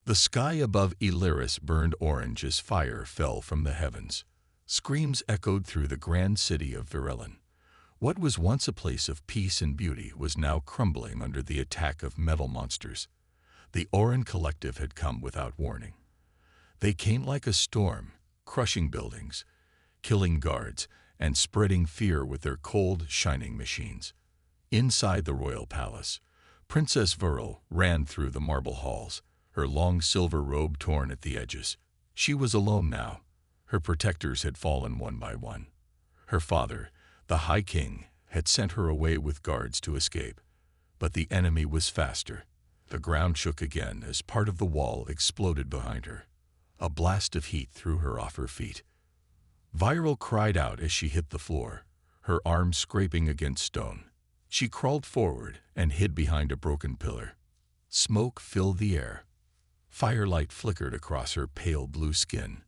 The sky above Illyris burned orange as fire fell from the heavens. Screams echoed through the grand city of Virelin. What was once a place of peace and beauty was now crumbling under the attack of metal monsters. The Oran Collective had come without warning. They came like a storm, crushing buildings, killing guards, and spreading fear with their cold, shining machines. Inside the royal palace, Princess Viril ran through the marble halls, her long silver robe torn at the edges. She was alone now. Her protectors had fallen one by one. Her father, the High King, had sent her away with guards to escape. But the enemy was faster. The ground shook again as part of the wall exploded behind her. A blast of heat threw her off her feet. Viril cried out as she hit the floor, her arms scraping against stone. She crawled forward and hid behind a broken pillar. Smoke filled the air. Firelight flickered across her pale blue skin.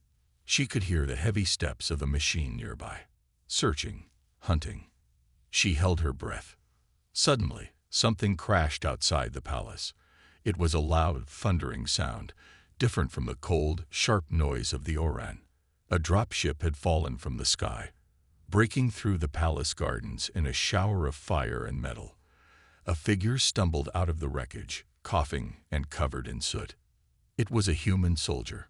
She could hear the heavy steps of a machine nearby, searching, hunting. She held her breath. Suddenly, something crashed outside the palace. It was a loud, thundering sound, different from the cold, sharp noise of the Oran. A dropship had fallen from the sky, breaking through the palace gardens in a shower of fire and metal. A figure stumbled out of the wreckage, coughing and covered in soot. It was a human soldier.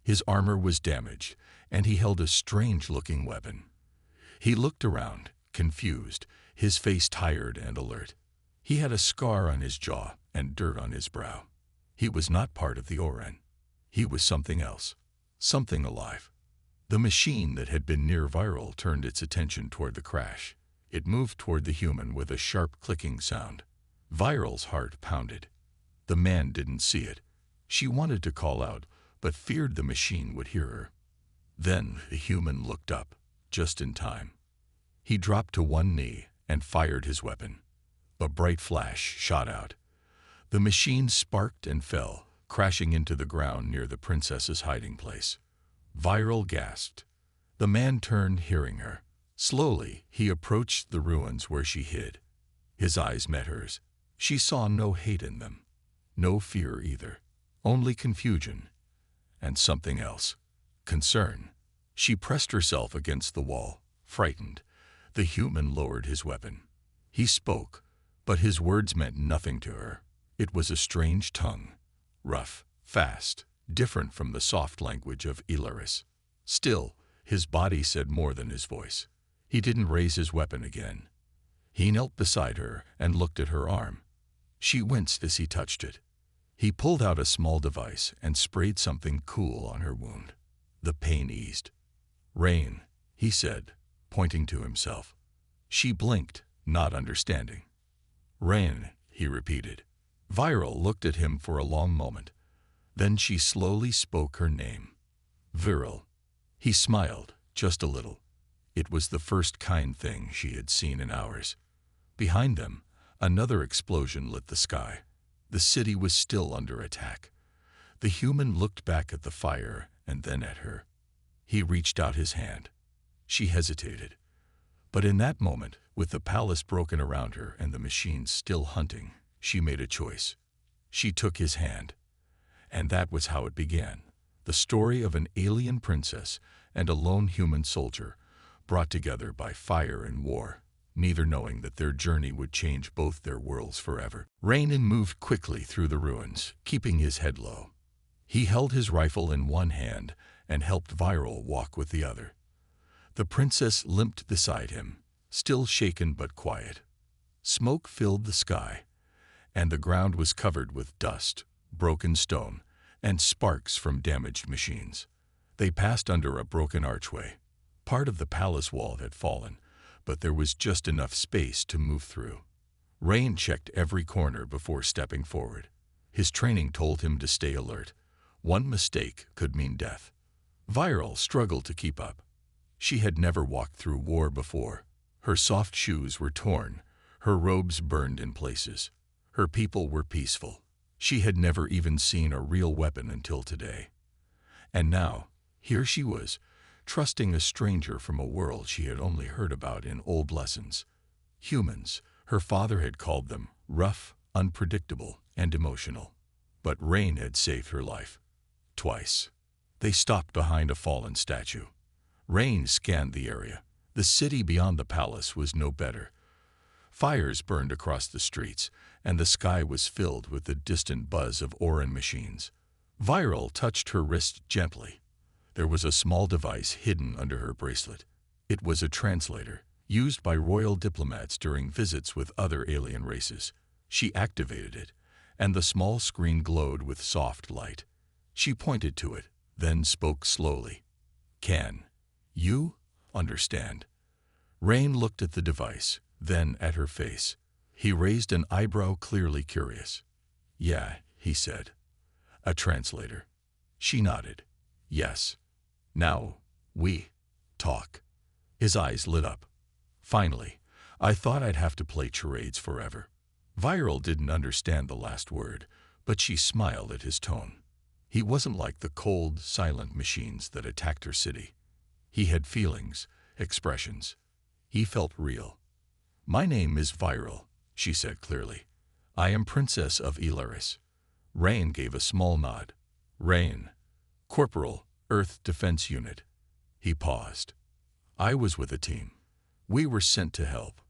His armor was damaged, and he held a strange-looking weapon. He looked around, confused, his face tired and alert. He had a scar on his jaw and dirt on his brow. He was not part of the Oran. He was something else, something alive. The machine that had been near Viril turned its attention toward the crash. It moved toward the human with a sharp clicking sound. Viril's heart pounded. The man didn't see it. She wanted to call out, but feared the machine would hear her. Then the human looked up, just in time. He dropped to one knee and fired his weapon. A bright flash shot out. The machine sparked and fell, crashing into the ground near the princess's hiding place. Viril gasped. The man turned, hearing her. Slowly, he approached the ruins where she hid. His eyes met hers. She saw no hate in them, no fear either, only confusion, and something else, concern. She pressed herself against the wall, frightened. The human lowered his weapon. He spoke, but his words meant nothing to her. It was a strange tongue, rough, fast, different from the soft language of Illyris. Still, his body said more than his voice. He didn't raise his weapon again. He knelt beside her and looked at her arm. She winced as he touched it. He pulled out a small device and sprayed something cool on her wound. The pain eased. "Rain," he said, pointing to himself. She blinked, not understanding. "Rain," he repeated. Viril looked at him for a long moment. Then she slowly spoke her name. "Viril." He smiled, just a little. It was the first kind thing she had seen in hours. Behind them, another explosion lit the sky. The city was still under attack. The human looked back at the fire and then at her. He reached out his hand. She hesitated. But in that moment, with the palace broken around her and the machines still hunting, she made a choice. She took his hand. And that was how it began. The story of an alien princess and a lone human soldier, brought together by fire and war, neither knowing that their journey would change both their worlds forever. Rainin moved quickly through the ruins, keeping his head low. He held his rifle in one hand and helped Viril walk with the other. The princess limped beside him, still shaken but quiet. Smoke filled the sky, and the ground was covered with dust, broken stone, and sparks from damaged machines. They passed under a broken archway. Part of the palace wall had fallen, but there was just enough space to move through. Rain checked every corner before stepping forward. His training told him to stay alert. One mistake could mean death. Viril struggled to keep up. She had never walked through war before. Her soft shoes were torn, her robes burned in places. Her people were peaceful. She had never even seen a real weapon until today. And now, here she was, trusting a stranger from a world she had only heard about in old lessons. Humans, her father had called them, rough, unpredictable, and emotional. but Rain had saved her life. Twice. They stopped behind a fallen statue. Rain scanned the area. The city beyond the palace was no better. Fires burned across the streets, and the sky was filled with the distant buzz of Oran machines. Viral touched her wrist gently. There was a small device hidden under her bracelet. It was a translator, used by royal diplomats during visits with other alien races. She activated it, and the small screen glowed with soft light. She pointed to it, then spoke slowly. "Can you understand?" Rain looked at the device, then at her face. He raised an eyebrow, clearly curious. "Yeah," he said. "A translator." She nodded. "Yes. Now, we talk." His eyes lit up. "Finally, I thought I'd have to play charades forever." Viral didn't understand the last word, but she smiled at his tone. He wasn't like the cold, silent machines that attacked her city. He had feelings, expressions. He felt real. "My name is Viral," she said clearly. "I am Princess of Elaris." Rain gave a small nod. "Rain. Corporal, Earth Defense Unit." He paused. "I was with a team. We were sent to help,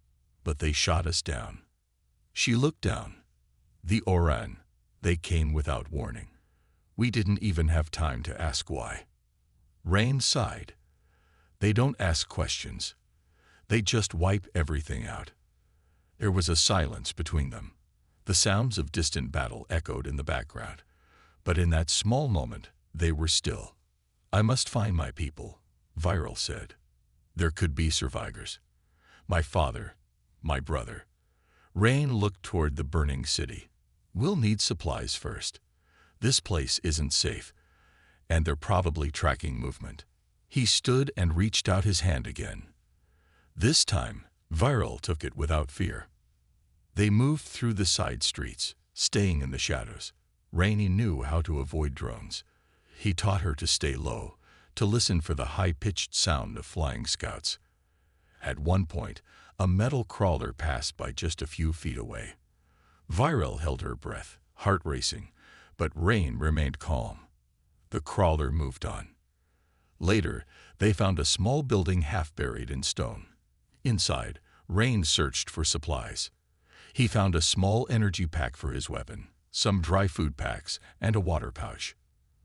but they shot us down." She looked down. "The Oran. They came without warning. We didn't even have time to ask why." Rain sighed. "They don't ask questions. They just wipe everything out." There was a silence between them. The sounds of distant battle echoed in the background. But in that small moment, they were still. "I must find my people," Viral said. "There could be survivors. My father, my brother." Rain looked toward the burning city. "We'll need supplies first. This place isn't safe, and they're probably tracking movement." He stood and reached out his hand again. This time, Viral took it without fear. They moved through the side streets, staying in the shadows. Rainey knew how to avoid drones. He taught her to stay low, to listen for the high-pitched sound of flying scouts. At one point, a metal crawler passed by just a few feet away. Viral held her breath, heart racing, but Rain remained calm. The crawler moved on. Later, they found a small building half buried in stone. Inside, Rain searched for supplies. He found a small energy pack for his weapon, some dry food packs, and a water pouch.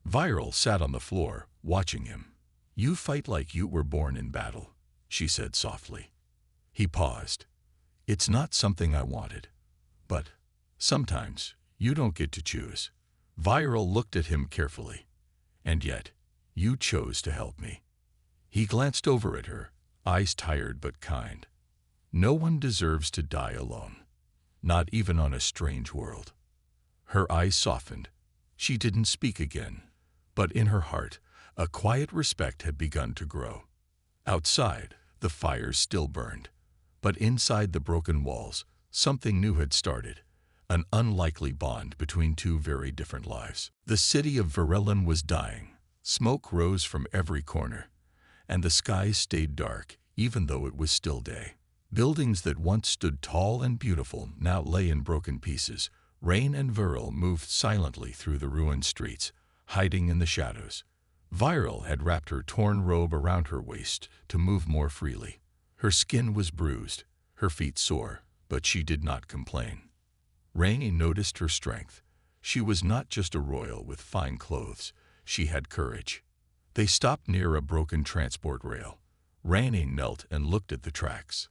Viral sat on the floor, watching him. "You fight like you were born in battle," she said softly. He paused. "It's not something I wanted. But sometimes you don't get to choose." Viral looked at him carefully. "And yet, you chose to help me." He glanced over at her, eyes tired but kind. "No one deserves to die alone. Not even on a strange world." Her eyes softened. She didn't speak again, but in her heart, a quiet respect had begun to grow. Outside, the fires still burned, but inside the broken walls, something new had started, an unlikely bond between two very different lives. The city of Virelin was dying. Smoke rose from every corner, and the skies stayed dark, even though it was still day. Buildings that once stood tall and beautiful now lay in broken pieces. Rain and Viral moved silently through the ruined streets, hiding in the shadows. Viral had wrapped her torn robe around her waist to move more freely. Her skin was bruised, her feet sore, but she did not complain. Rainey noticed her strength. She was not just a royal with fine clothes. She had courage. They stopped near a broken transport rail. Rainey knelt and looked at the tracks.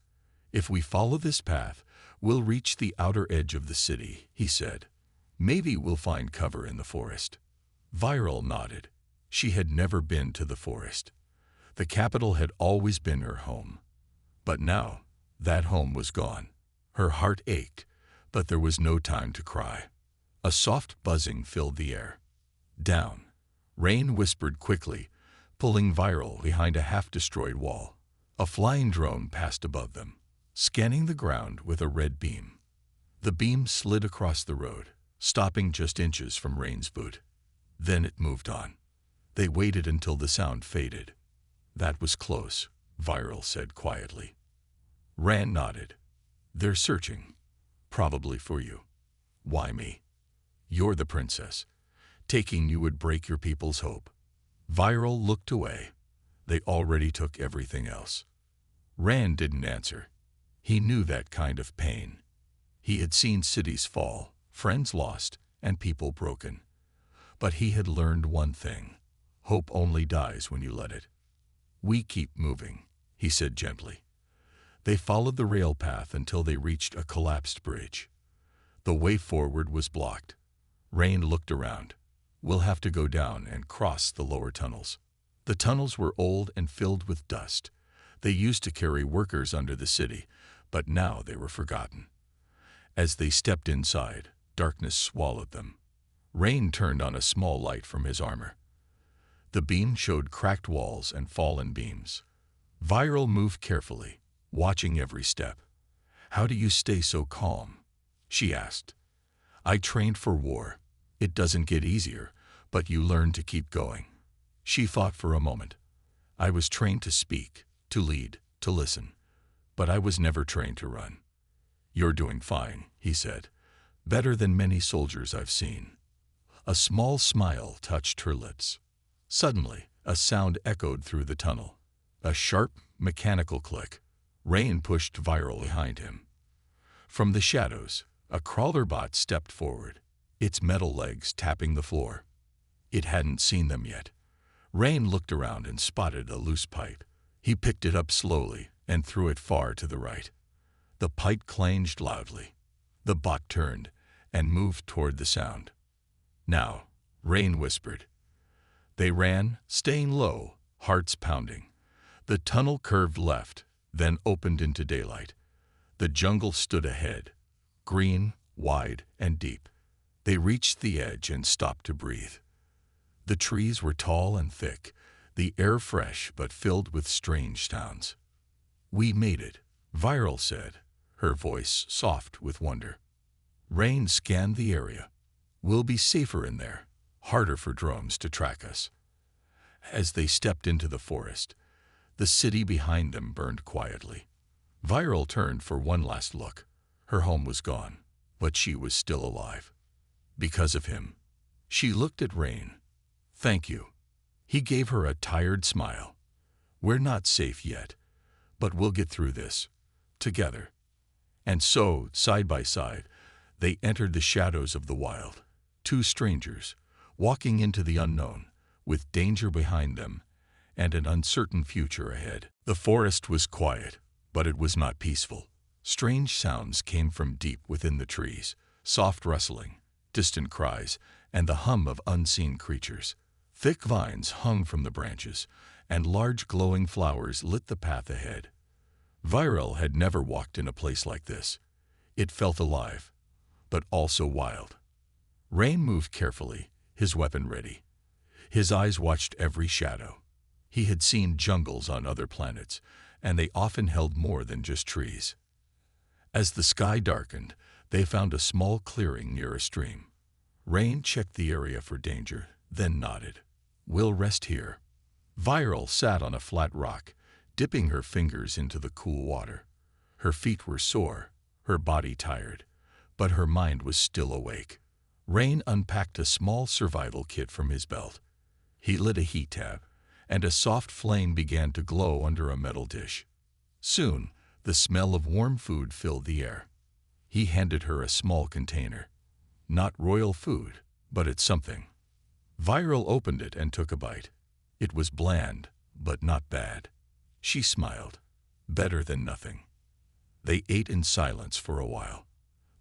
"If we follow this path, we'll reach the outer edge of the city," he said. "Maybe we'll find cover in the forest." Viral nodded. She had never been to the forest. The capital had always been her home. But now, that home was gone. Her heart ached, but there was no time to cry. A soft buzzing filled the air. "Down," Rain whispered quickly, pulling Viral behind a half-destroyed wall. A flying drone passed above them, scanning the ground with a red beam. The beam slid across the road, stopping just inches from Rain's boot. Then it moved on. They waited until the sound faded. "That was close," Viral said quietly. Rain nodded. "They're searching. Probably for you." "Why me?" You're the princess. Taking you would break your people's hope. Viral looked away. They already took everything else. Rand didn't answer. He knew that kind of pain. He had seen cities fall, friends lost, and people broken. But he had learned one thing. Hope only dies when you let it. We keep moving, he said gently. They followed the rail path until they reached a collapsed bridge. The way forward was blocked. Rain looked around. We'll have to go down and cross the lower tunnels. The tunnels were old and filled with dust. They used to carry workers under the city, but now they were forgotten. As they stepped inside, darkness swallowed them. Rain turned on a small light from his armor. The beam showed cracked walls and fallen beams. Viral moved carefully, watching every step. "How do you stay so calm?" she asked. "I trained for war. It doesn't get easier, but you learn to keep going." She thought for a moment. "I was trained to speak, to lead, to listen, but I was never trained to run." "You're doing fine," he said. "Better than many soldiers I've seen." A small smile touched her lips. Suddenly, a sound echoed through the tunnel. A sharp, mechanical click. Rain pushed Viral behind him. From the shadows, a crawler bot stepped forward, its metal legs tapping the floor. It hadn't seen them yet. Rain looked around and spotted a loose pipe. He picked it up slowly and threw it far to the right. The pipe clanged loudly. The bot turned and moved toward the sound. "Now," Rain whispered. They ran, staying low, hearts pounding. The tunnel curved left, then opened into daylight. The jungle stood ahead, green, wide, and deep. They reached the edge and stopped to breathe. The trees were tall and thick, the air fresh but filled with strange sounds. "We made it," Viral said, her voice soft with wonder. Rain scanned the area. "We'll be safer in there, harder for drones to track us." As they stepped into the forest, the city behind them burned quietly. Viral turned for one last look. Her home was gone, but she was still alive. Because of him. She looked at Rain. "Thank you." He gave her a tired smile. "We're not safe yet, but we'll get through this, together." And so, side by side, they entered the shadows of the wild. Two strangers, walking into the unknown, with danger behind them and an uncertain future ahead. The forest was quiet, but it was not peaceful. Strange sounds came from deep within the trees, soft rustling, distant cries, and the hum of unseen creatures. Thick vines hung from the branches, and large glowing flowers lit the path ahead. Viral had never walked in a place like this. It felt alive, but also wild. Rain moved carefully, his weapon ready. His eyes watched every shadow. He had seen jungles on other planets, and they often held more than just trees. As the sky darkened, they found a small clearing near a stream. Rain checked the area for danger, then nodded. "We'll rest here." Viral sat on a flat rock, dipping her fingers into the cool water. Her feet were sore, her body tired, but her mind was still awake. Rain unpacked a small survival kit from his belt. He lit a heat tab, and a soft flame began to glow under a metal dish. Soon, the smell of warm food filled the air. He handed her a small container. Not royal food, but it's something. Viral opened it and took a bite. It was bland, but not bad. She smiled. Better than nothing. They ate in silence for a while.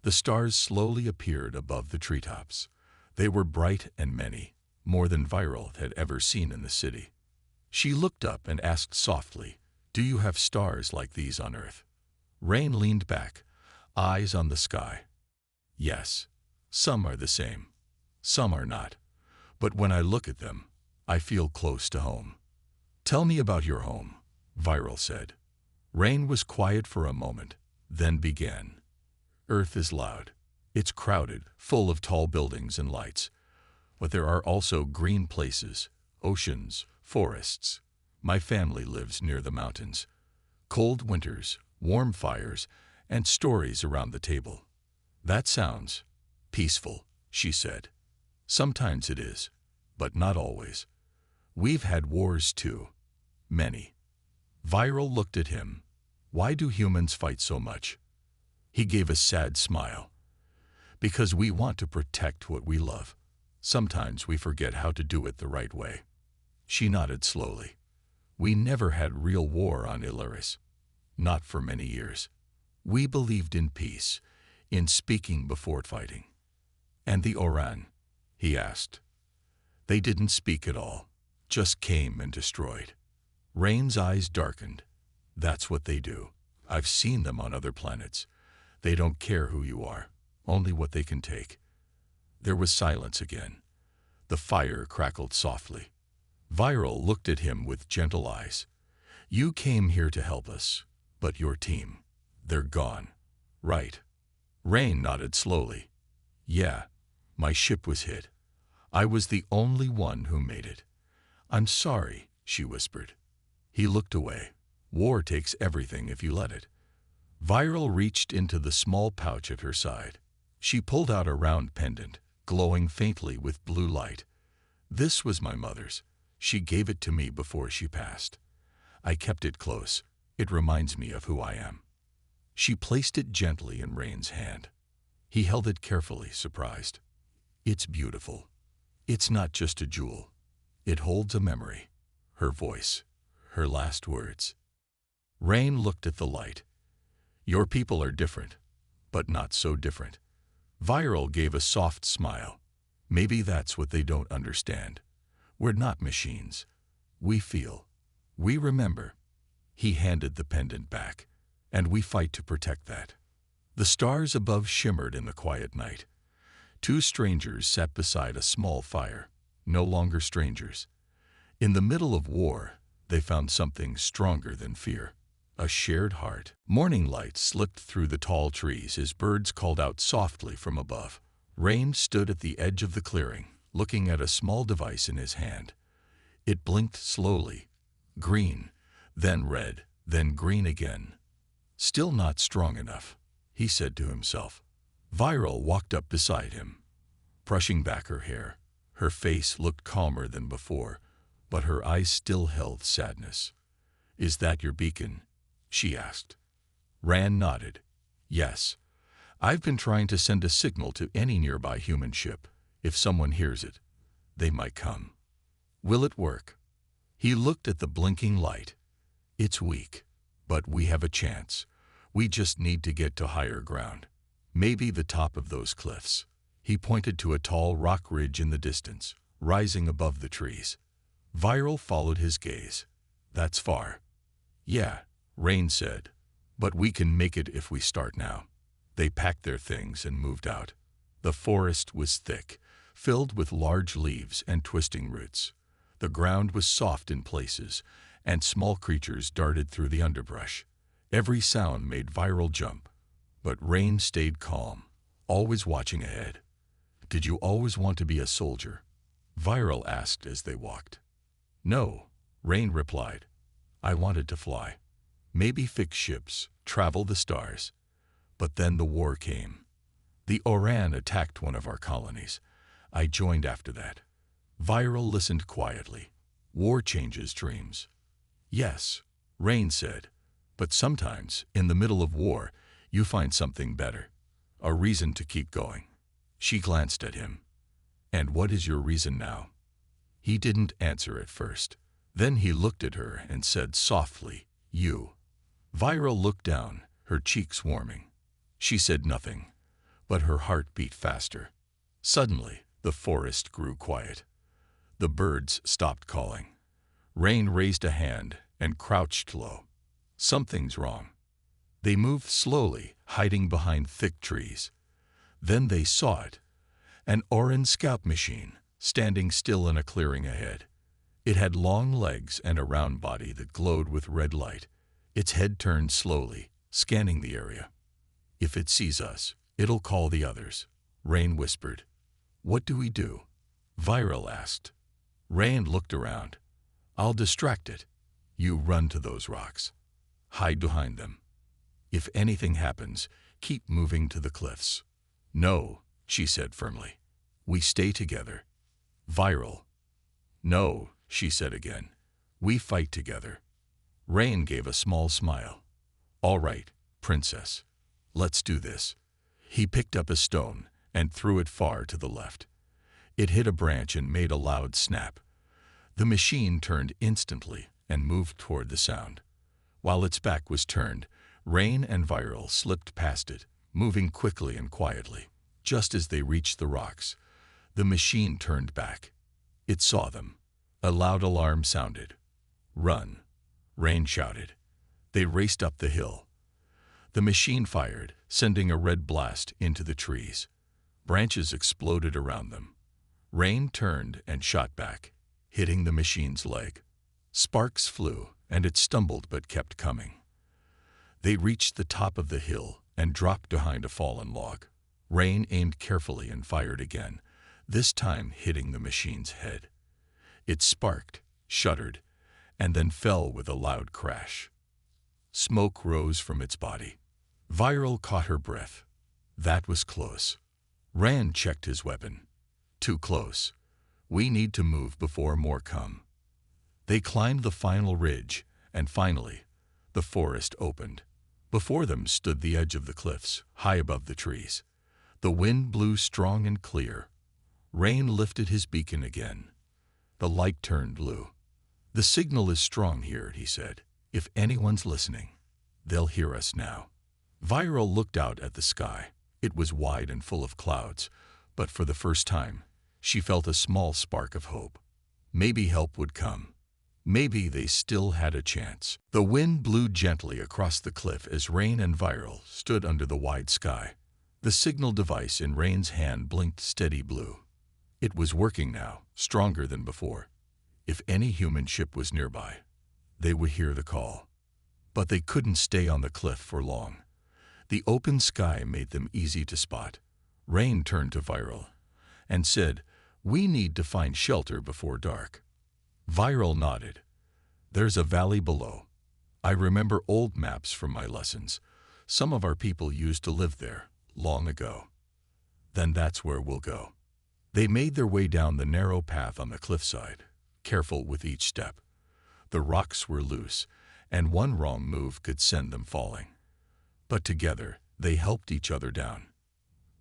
The stars slowly appeared above the treetops. They were bright and many, more than Viral had ever seen in the city. She looked up and asked softly, "Do you have stars like these on Earth?" Rain leaned back, eyes on the sky. "Yes, some are the same, some are not. But when I look at them, I feel close to home." "Tell me about your home," Viral said. Rain was quiet for a moment, then began. "Earth is loud. It's crowded, full of tall buildings and lights. But there are also green places, oceans, forests. My family lives near the mountains. Cold winters, warm fires, and stories around the table. That sounds peaceful," she said. Sometimes it is, but not always. We've had wars too. Many. Viral looked at him. Why do humans fight so much? He gave a sad smile. Because we want to protect what we love. Sometimes we forget how to do it the right way. She nodded slowly. We never had real war on Illyris. Not for many years. We believed in peace, in speaking before fighting. And the Oran? He asked. They didn't speak at all, just came and destroyed. Rain's eyes darkened. That's what they do. I've seen them on other planets. They don't care who you are, only what they can take. There was silence again. The fire crackled softly. Viral looked at him with gentle eyes. You came here to help us, but your team, they're gone. Right. Rain nodded slowly. Yeah, my ship was hit. I was the only one who made it. I'm sorry, she whispered. He looked away. War takes everything if you let it. Viral reached into the small pouch at her side. She pulled out a round pendant, glowing faintly with blue light. This was my mother's. She gave it to me before she passed. I kept it close. It reminds me of who I am. She placed it gently in Rain's hand. He held it carefully, surprised. It's beautiful. It's not just a jewel. It holds a memory. Her voice. Her last words. Rain looked at the light. Your people are different, but not so different. Viral gave a soft smile. Maybe that's what they don't understand. We're not machines. We feel. We remember. He handed the pendant back, and we fight to protect that. The stars above shimmered in the quiet night. Two strangers sat beside a small fire, no longer strangers. In the middle of war, they found something stronger than fear. A shared heart. Morning light slipped through the tall trees as birds called out softly from above. Rain stood at the edge of the clearing, looking at a small device in his hand. It blinked slowly. Green, then red, then green again. Still not strong enough, he said to himself. Viral walked up beside him, brushing back her hair. Her face looked calmer than before, but her eyes still held sadness. Is that your beacon? She asked. Rand nodded. Yes. I've been trying to send a signal to any nearby human ship. If someone hears it, they might come. Will it work? He looked at the blinking light. It's weak, but we have a chance. We just need to get to higher ground. Maybe the top of those cliffs. He pointed to a tall rock ridge in the distance, rising above the trees. Viral followed his gaze. That's far. Yeah, Rain said, but we can make it if we start now. They packed their things and moved out. The forest was thick, filled with large leaves and twisting roots. The ground was soft in places, and small creatures darted through the underbrush. Every sound made Viral jump, but Rain stayed calm, always watching ahead. Did you always want to be a soldier? Viral asked as they walked. No, Rain replied. I wanted to fly. Maybe fix ships, travel the stars. But then the war came. The Oran attacked one of our colonies. I joined after that. Viral listened quietly. War changes dreams. Yes, Rain said, but sometimes, in the middle of war, you find something better. A reason to keep going. She glanced at him. And what is your reason now? He didn't answer at first. Then he looked at her and said softly, You. Viral looked down, her cheeks warming. She said nothing, but her heart beat faster. Suddenly, the forest grew quiet. The birds stopped calling. Rain raised a hand and crouched low. Something's wrong. They moved slowly, hiding behind thick trees. Then they saw it. An orange scout machine, standing still in a clearing ahead. It had long legs and a round body that glowed with red light. Its head turned slowly, scanning the area. If it sees us, it'll call the others, Rain whispered. What do we do? Viral asked. Rain looked around. I'll distract it. You run to those rocks. Hide behind them. If anything happens, keep moving to the cliffs. No, she said firmly. We stay together. Viral. No, she said again. We fight together. Rain gave a small smile. All right, princess. Let's do this. He picked up a stone and threw it far to the left. It hit a branch and made a loud snap. The machine turned instantly and moved toward the sound. While its back was turned, Rain and Viral slipped past it, moving quickly and quietly. Just as they reached the rocks, the machine turned back. It saw them. A loud alarm sounded. Run, Rain shouted. They raced up the hill. The machine fired, sending a red blast into the trees. Branches exploded around them. Rain turned and shot back, hitting the machine's leg. Sparks flew, and it stumbled but kept coming. They reached the top of the hill and dropped behind a fallen log. Rain aimed carefully and fired again, this time hitting the machine's head. It sparked, shuddered, and then fell with a loud crash. Smoke rose from its body. Viral caught her breath. That was close. Rain checked his weapon. Too close. We need to move before more come. They climbed the final ridge, and finally, the forest opened. Before them stood the edge of the cliffs, high above the trees. The wind blew strong and clear. Rain lifted his beacon again. The light turned blue. The signal is strong here, he said. If anyone's listening, they'll hear us now. Viral looked out at the sky. It was wide and full of clouds, but for the first time, she felt a small spark of hope. Maybe help would come. Maybe they still had a chance. The wind blew gently across the cliff as Rain and Viral stood under the wide sky. The signal device in Rain's hand blinked steady blue. It was working now, stronger than before. If any human ship was nearby, they would hear the call. But they couldn't stay on the cliff for long. The open sky made them easy to spot. Rain turned to Viral and said, "We need to find shelter before dark." Viral nodded. "There's a valley below. I remember old maps from my lessons. Some of our people used to live there, long ago." "Then that's where we'll go." They made their way down the narrow path on the cliffside, careful with each step. The rocks were loose, and one wrong move could send them falling. But together, they helped each other down.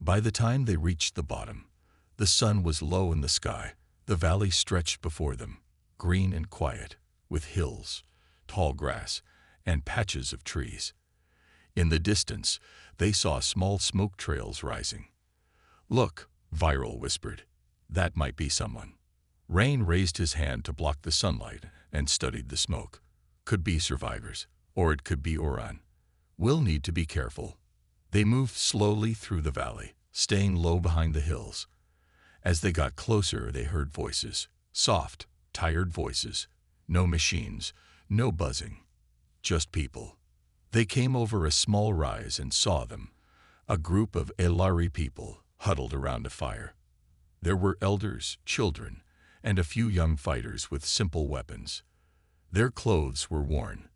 By the time they reached the bottom, the sun was low in the sky. The valley stretched before them, green and quiet, with hills, tall grass, and patches of trees. In the distance, they saw small smoke trails rising. "Look," Viral whispered. "That might be someone." Rain raised his hand to block the sunlight and studied the smoke. "Could be survivors, or it could be Oran. We'll need to be careful." They moved slowly through the valley, staying low behind the hills. As they got closer, they heard voices, soft, tired voices. No machines, no buzzing, just people. They came over a small rise and saw them, a group of Elari people huddled around a fire. There were elders, children, and a few young fighters with simple weapons. Their clothes were worn.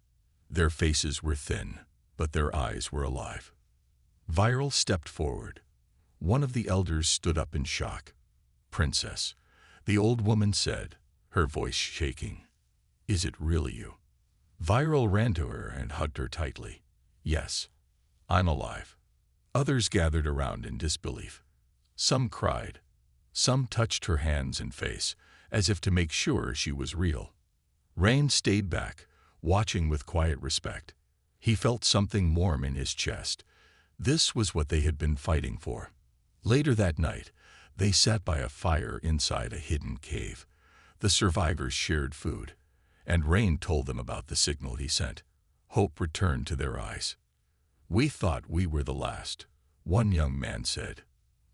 Their faces were thin, but their eyes were alive. Viral stepped forward. One of the elders stood up in shock. "Princess," the old woman said, her voice shaking. "Is it really you?" Viral ran to her and hugged her tightly. "Yes, I'm alive." Others gathered around in disbelief. Some cried. Some touched her hands and face, as if to make sure she was real. Rain stayed back, watching with quiet respect. He felt something warm in his chest. This was what they had been fighting for. Later that night, they sat by a fire inside a hidden cave. The survivors shared food, and Rain told them about the signal he sent. Hope returned to their eyes. "We thought we were the last," one young man said.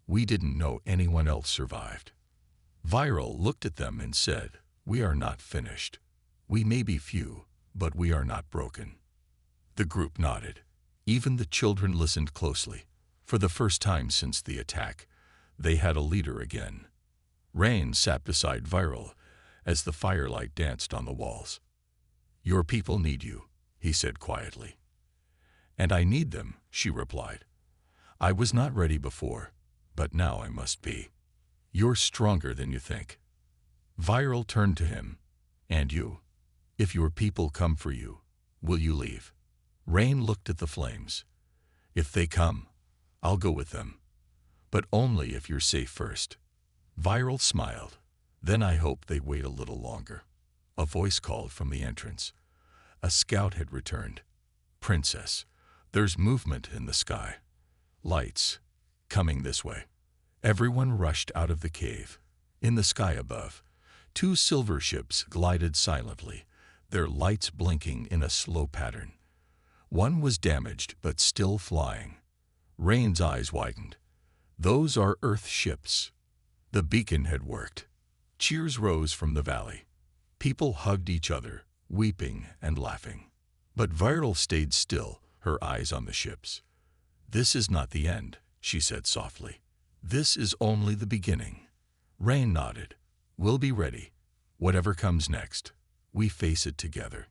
"We didn't know anyone else survived." Viral looked at them and said, "We are not finished. We may be few, but we are not broken." The group nodded. Even the children listened closely. For the first time since the attack, they had a leader again. Rain sat beside Viral as the firelight danced on the walls. "Your people need you," he said quietly. "And I need them," she replied. "I was not ready before, but now I must be." You're stronger than you think. Viral turned to him. And you? If your people come for you, will you leave? Rain looked at the flames. If they come, I'll go with them. But only if you're safe first. Viral smiled. Then I hope they wait a little longer. A voice called from the entrance. A scout had returned. Princess, there's movement in the sky. Lights. Coming this way. Everyone rushed out of the cave. In the sky above, 2 silver ships glided silently, their lights blinking in a slow pattern. One was damaged but still flying. Rain's eyes widened. Those are Earth ships. The beacon had worked. Cheers rose from the valley. People hugged each other, weeping and laughing. But Viral stayed still, her eyes on the ships. This is not the end, she said softly. This is only the beginning. Rain nodded. We'll be ready. Whatever comes next, we face it together.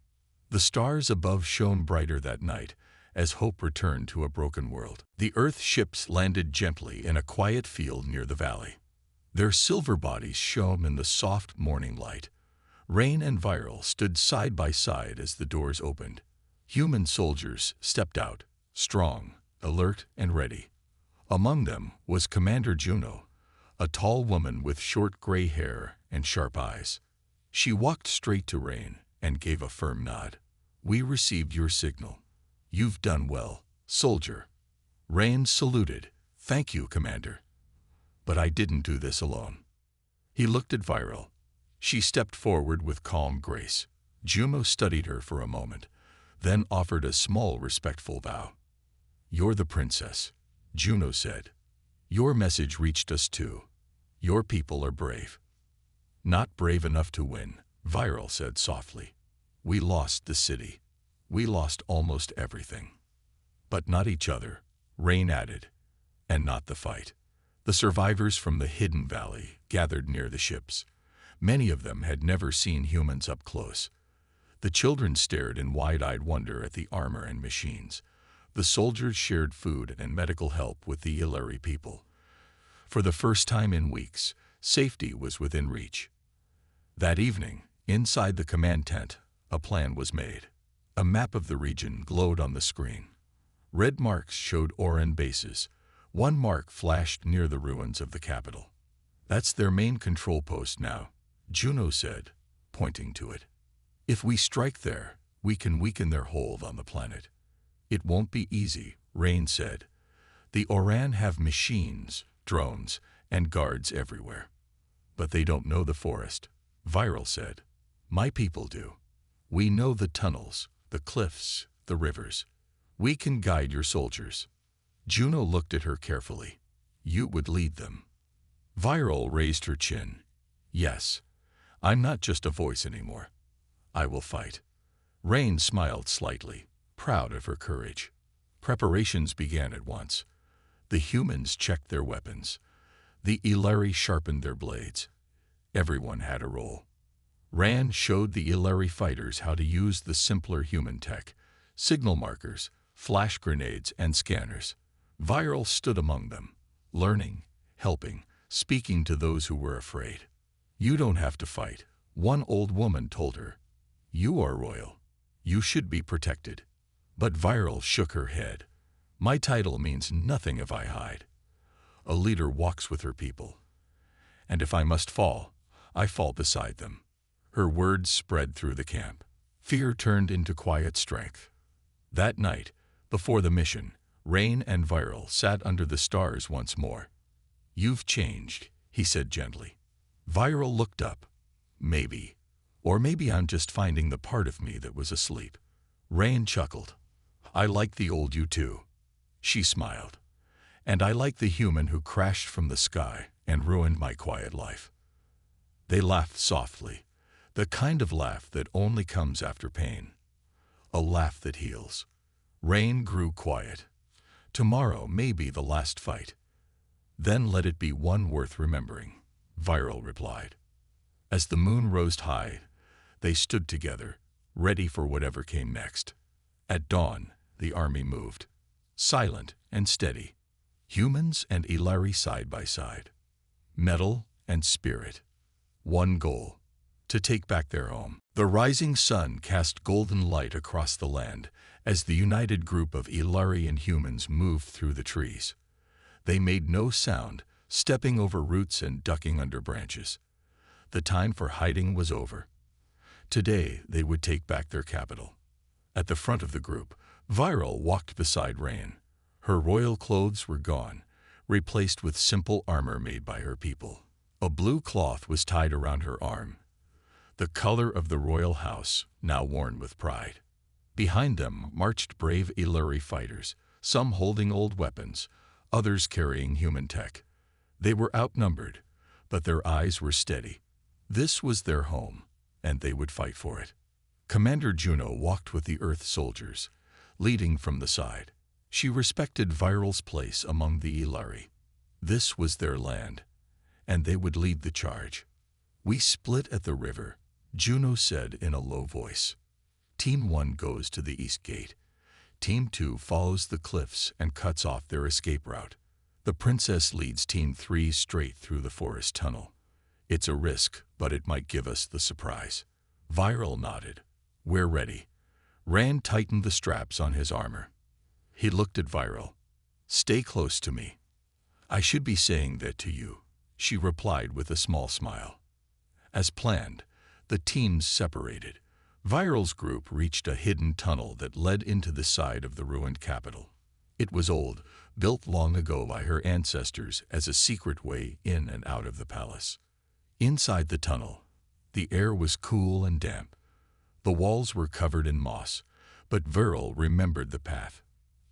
The stars above shone brighter that night as hope returned to a broken world. The Earth ships landed gently in a quiet field near the valley. Their silver bodies shone in the soft morning light. Rain and Viral stood side by side as the doors opened. Human soldiers stepped out, strong, alert, and ready. Among them was Commander Juno, a tall woman with short gray hair and sharp eyes. She walked straight to Rain and gave a firm nod. We received your signal. You've done well, soldier. Rain saluted. Thank you, Commander. But I didn't do this alone. He looked at Viral. She stepped forward with calm grace. Juno studied her for a moment, then offered a small, respectful bow. You're the princess, Juno said. Your message reached us too. Your people are brave. Not brave enough to win, Viral said softly. We lost the city. We lost almost everything. But not each other, Rain added. And not the fight. The survivors from the hidden valley gathered near the ships. Many of them had never seen humans up close. The children stared in wide-eyed wonder at the armor and machines. The soldiers shared food and medical help with the Illyri people. For the first time in weeks, safety was within reach. That evening, inside the command tent, a plan was made. A map of the region glowed on the screen. Red marks showed Oran bases. One mark flashed near the ruins of the capital. That's their main control post now, Juno said, pointing to it. If we strike there, we can weaken their hold on the planet. It won't be easy, Rain said. The Oran have machines, drones, and guards everywhere. But they don't know the forest, Viral said. My people do. We know the tunnels, the cliffs, the rivers. We can guide your soldiers. Juno looked at her carefully. You would lead them. Viral raised her chin. Yes, I'm not just a voice anymore. I will fight. Rain smiled slightly, proud of her courage. Preparations began at once. The humans checked their weapons. The Illyri sharpened their blades. Everyone had a role. Ran showed the Illyri fighters how to use the simpler human tech, signal markers, flash grenades, and scanners. Viral stood among them, learning, helping, speaking to those who were afraid. You don't have to fight, one old woman told her. You are royal. You should be protected. But Viral shook her head. My title means nothing if I hide. A leader walks with her people. And if I must fall, I fall beside them. Her words spread through the camp. Fear turned into quiet strength. That night, before the mission, Rain and Viral sat under the stars once more. You've changed, he said gently. Viral looked up. Maybe. Or maybe I'm just finding the part of me that was asleep. Rain chuckled. I like the old you too. She smiled. And I like the human who crashed from the sky and ruined my quiet life. They laughed softly, the kind of laugh that only comes after pain. A laugh that heals. Rain grew quiet. Tomorrow may be the last fight. Then let it be one worth remembering, Viral replied. As the moon rose high, they stood together, ready for whatever came next. At dawn, the army moved, silent and steady, humans and Illyri side by side. Metal, and spirit. One goal: to take back their home. The rising sun cast golden light across the land as the united group of Illyrian humans moved through the trees. They made no sound, stepping over roots and ducking under branches. The time for hiding was over. Today, they would take back their capital. At the front of the group, Viral walked beside Rain. Her royal clothes were gone, replaced with simple armor made by her people. A blue cloth was tied around her arm, the color of the royal house, now worn with pride. Behind them marched brave Illyri fighters, some holding old weapons, others carrying human tech. They were outnumbered, but their eyes were steady. This was their home, and they would fight for it. Commander Juno walked with the Earth soldiers, leading from the side. She respected Viral's place among the Illyri. This was their land, and they would lead the charge. "We split at the river," Juno said in a low voice. Team 1 goes to the east gate. Team 2 follows the cliffs and cuts off their escape route. The princess leads Team 3 straight through the forest tunnel. "It's a risk, but it might give us the surprise." Viral nodded. "We're ready." Rand tightened the straps on his armor. He looked at Viral. "Stay close to me." "I should be saying that to you," she replied with a small smile. As planned, the teams separated. Viral's group reached a hidden tunnel that led into the side of the ruined capital. It was old, built long ago by her ancestors as a secret way in and out of the palace. Inside the tunnel, the air was cool and damp. The walls were covered in moss, but Viral remembered the path.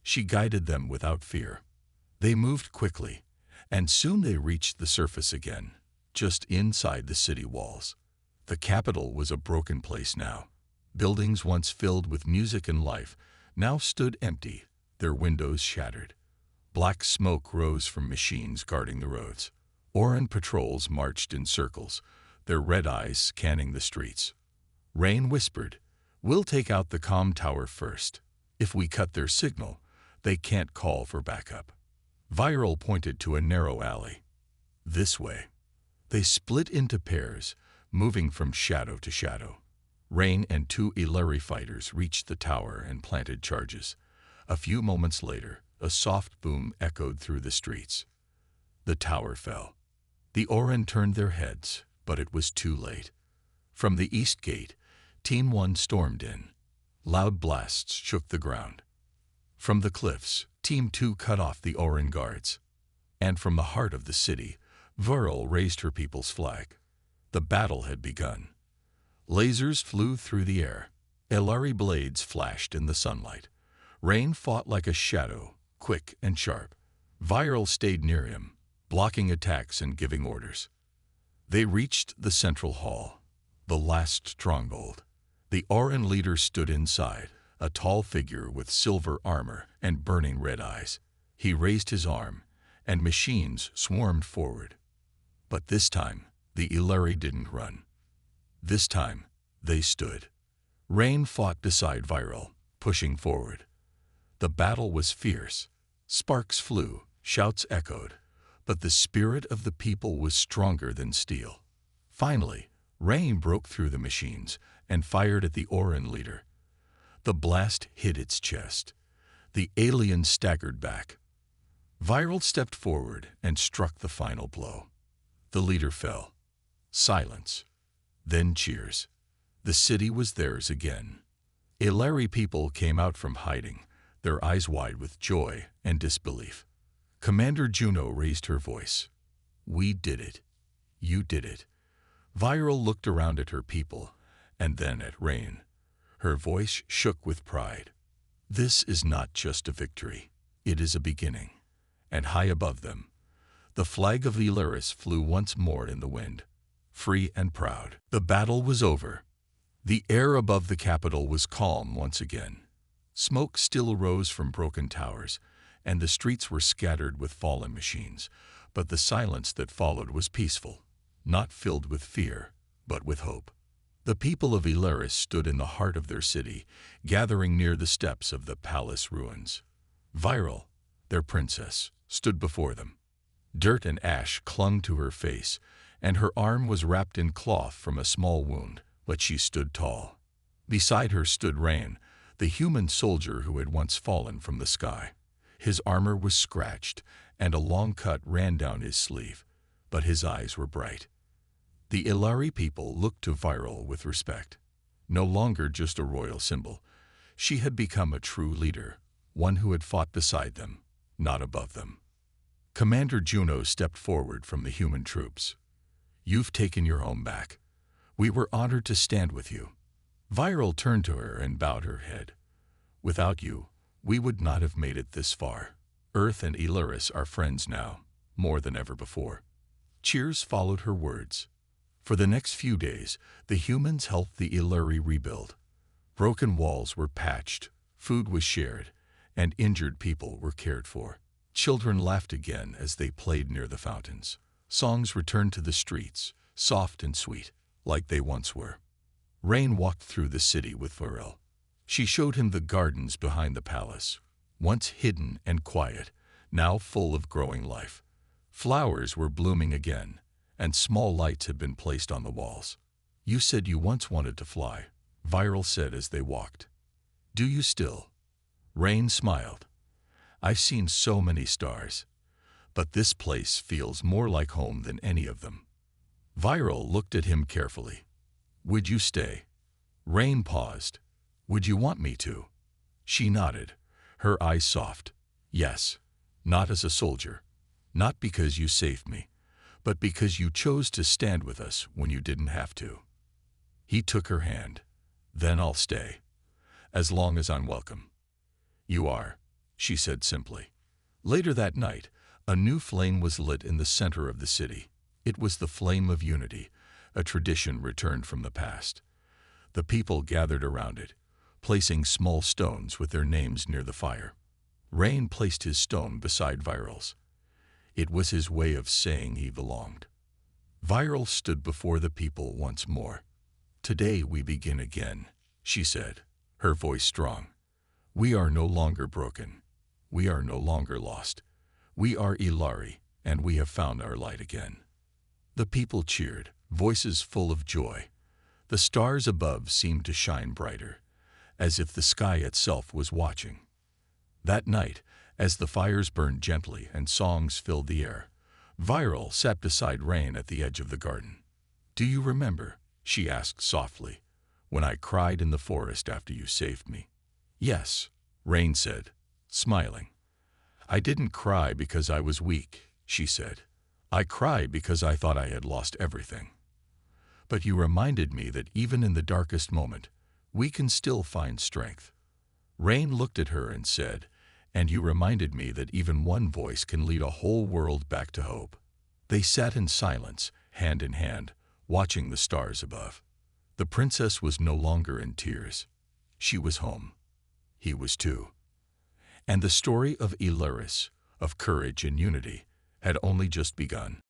She guided them without fear. They moved quickly, and soon they reached the surface again, just inside the city walls. The capital was a broken place now. Buildings once filled with music and life now stood empty, their windows shattered. Black smoke rose from machines guarding the roads. Oran patrols marched in circles, their red eyes scanning the streets. Rain whispered, "We'll take out the comm tower first. If we cut their signal, they can't call for backup." Viral pointed to a narrow alley. "This way." They split into pairs, moving from shadow to shadow. Rain and 2 Illyri fighters reached the tower and planted charges. A few moments later, a soft boom echoed through the streets. The tower fell. The Oran turned their heads, but it was too late. From the east gate, Team 1 stormed in. Loud blasts shook the ground. From the cliffs, Team 2 cut off the Oran guards. And from the heart of the city, Viral raised her people's flag. The battle had begun. Lasers flew through the air. Illyri blades flashed in the sunlight. Rain fought like a shadow, quick and sharp. Viral stayed near him, blocking attacks and giving orders. They reached the central hall, the last stronghold. The Oran leader stood inside, a tall figure with silver armor and burning red eyes. He raised his arm, and machines swarmed forward. But this time, the Illyri didn't run. This time, they stood. Rain fought beside Viral, pushing forward. The battle was fierce. Sparks flew, shouts echoed, but the spirit of the people was stronger than steel. Finally, Rain broke through the machines and fired at the Oran leader. The blast hit its chest. The alien staggered back. Viral stepped forward and struck the final blow. The leader fell. Silence. Then cheers. The city was theirs again. Illyri people came out from hiding, their eyes wide with joy and disbelief. Commander Juno raised her voice. "We did it. You did it." Viral looked around at her people, and then at Rain. Her voice shook with pride. "This is not just a victory. It is a beginning." And high above them, the flag of Illyris flew once more in the wind, free and proud. The battle was over. The air above the capital was calm once again. Smoke still rose from broken towers, and the streets were scattered with fallen machines, but the silence that followed was peaceful, not filled with fear, but with hope. The people of Illyris stood in the heart of their city, gathering near the steps of the palace ruins. Viral, their princess, stood before them. Dirt and ash clung to her face, and her arm was wrapped in cloth from a small wound, but she stood tall. Beside her stood Rain, the human soldier who had once fallen from the sky. His armor was scratched, and a long cut ran down his sleeve, but his eyes were bright. The Ilari people looked to Viral with respect. No longer just a royal symbol, she had become a true leader, one who had fought beside them, not above them. Commander Juno stepped forward from the human troops. "You've taken your home back. We were honored to stand with you." Viral turned to her and bowed her head. "Without you, we would not have made it this far. Earth and Ilaris are friends now, more than ever before." Cheers followed her words. For the next few days, the humans helped the Ilari rebuild. Broken walls were patched, food was shared, and injured people were cared for. Children laughed again as they played near the fountains. Songs returned to the streets, soft and sweet, like they once were. Rain walked through the city with Viral. She showed him the gardens behind the palace, once hidden and quiet, now full of growing life. Flowers were blooming again, and small lights had been placed on the walls. "You said you once wanted to fly," Viral said as they walked. "Do you still?" Rain smiled. "I've seen so many stars, but this place feels more like home than any of them." Viral looked at him carefully. "Would you stay?" Rain paused. "Would you want me to?" She nodded, her eyes soft. "Yes, not as a soldier, not because you saved me, but because you chose to stand with us when you didn't have to." He took her hand. "Then I'll stay, as long as I'm welcome." "You are," she said simply. Later that night, a new flame was lit in the center of the city. It was the flame of unity, a tradition returned from the past. The people gathered around it, placing small stones with their names near the fire. Rain placed his stone beside Viral's. It was his way of saying he belonged. Viral stood before the people once more. "Today we begin again," she said, her voice strong. "We are no longer broken. We are no longer lost. We are Ilari, and we have found our light again." The people cheered, voices full of joy. The stars above seemed to shine brighter, as if the sky itself was watching. That night, as the fires burned gently and songs filled the air, Viral sat beside Rain at the edge of the garden. "Do you remember," she asked softly, "when I cried in the forest after you saved me?" "Yes," Rain said, smiling. "I didn't cry because I was weak," she said. "I cried because I thought I had lost everything. But you reminded me that even in the darkest moment, we can still find strength." Rain looked at her and said, "And you reminded me that even one voice can lead a whole world back to hope." They sat in silence, hand in hand, watching the stars above. The princess was no longer in tears. She was home. He was too. And the story of Ilaris, of courage and unity, had only just begun.